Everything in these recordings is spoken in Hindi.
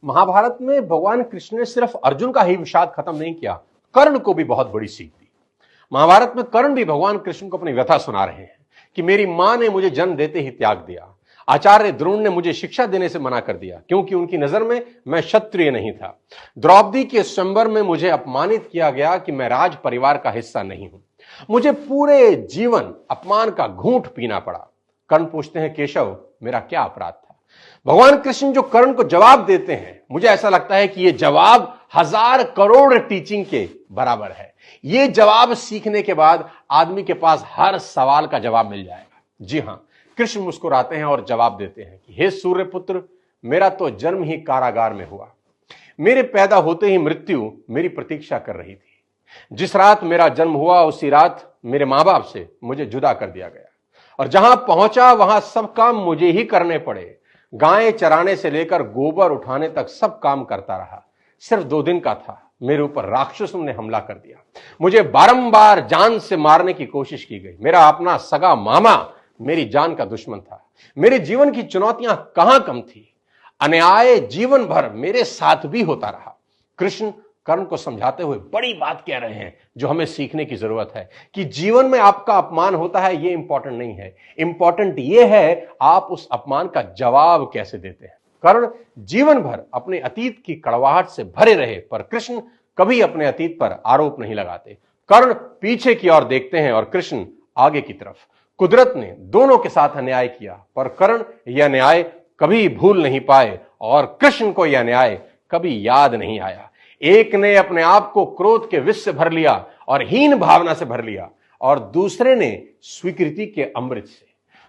महाभारत में भगवान कृष्ण ने सिर्फ अर्जुन का ही विषाद खत्म नहीं किया, कर्ण को भी बहुत बड़ी सीख दी। महाभारत में कर्ण भी भगवान कृष्ण को अपनी व्यथा सुना रहे हैं कि मेरी मां ने मुझे जन्म देते ही त्याग दिया, आचार्य द्रोण ने मुझे शिक्षा देने से मना कर दिया क्योंकि उनकी नजर में मैं क्षत्रिय नहीं था। द्रौपदी के स्वयंवर में मुझे अपमानित किया गया कि मैं राज परिवार का हिस्सा नहीं हूं। मुझे पूरे जीवन अपमान का घूंट पीना पड़ा। कर्ण पूछते हैं, केशव मेरा क्या अपराध था? भगवान कृष्ण जो कर्ण को जवाब देते हैं, मुझे ऐसा लगता है कि यह जवाब 1000 करोड़ टीचिंग के बराबर है। यह जवाब सीखने के बाद आदमी के पास हर सवाल का जवाब मिल जाएगा। जी हां, कृष्ण मुस्कुराते हैं और जवाब देते हैं कि हे सूर्यपुत्र, मेरा तो जन्म ही कारागार में हुआ। मेरे पैदा होते ही मृत्यु मेरी प्रतीक्षा कर रही थी। जिस रात मेरा जन्म हुआ उसी रात मेरे मां बाप से मुझे जुदा कर दिया गया और जहां पहुंचा वहां सब काम मुझे ही करने पड़े। गायें चराने से लेकर गोबर उठाने तक सब काम करता रहा। सिर्फ 2 दिन का था, मेरे ऊपर राक्षसों ने हमला कर दिया। मुझे बारंबार जान से मारने की कोशिश की गई। मेरा अपना सगा मामा मेरी जान का दुश्मन था। मेरे जीवन की चुनौतियां कहां कम थी। अन्याय जीवन भर मेरे साथ भी होता रहा। कृष्ण कर्ण को समझाते हुए बड़ी बात कह रहे हैं जो हमें सीखने की जरूरत है कि जीवन में आपका अपमान होता है, यह इंपॉर्टेंट नहीं है। इंपॉर्टेंट यह है आप उस अपमान का जवाब कैसे देते हैं। कर्ण जीवन भर अपने अतीत की कड़वाहट से भरे रहे, पर कृष्ण कभी अपने अतीत पर आरोप नहीं लगाते। कर्ण पीछे की ओर देखते हैं और कृष्ण आगे की तरफ। कुदरत ने दोनों के साथ अन्याय किया, पर कर्ण यह अन्याय कभी भूल नहीं पाए और कृष्ण को यह अन्याय कभी याद नहीं आया। एक ने अपने आप को क्रोध के विष से भर लिया और हीन भावना से भर लिया और दूसरे ने स्वीकृति के अमृत से।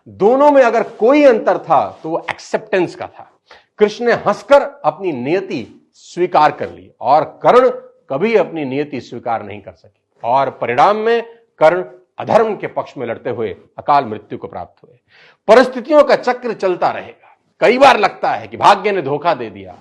दोनों में अगर कोई अंतर था तो वो एक्सेप्टेंस का था। कृष्ण ने हंसकर अपनी नियति स्वीकार कर ली और कर्ण कभी अपनी नियति स्वीकार नहीं कर सके और परिणाम में कर्ण अधर्म के पक्ष में लड़ते हुए अकाल मृत्यु को प्राप्त हुए। परिस्थितियों का चक्र चलता रहेगा। कई बार लगता है कि भाग्य ने धोखा दे दिया।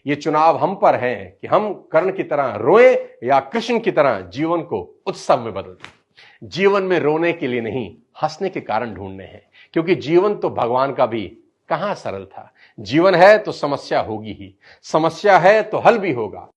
ये चुनाव हम पर है कि हम कर्ण की तरह रोएं या कृष्ण की तरह जीवन को उत्सव में बदल दें। जीवन में रोने के लिए नहीं, हंसने के कारण ढूंढने हैं, क्योंकि जीवन तो भगवान का भी कहां सरल था। जीवन है तो समस्या होगी ही, समस्या है तो हल भी होगा।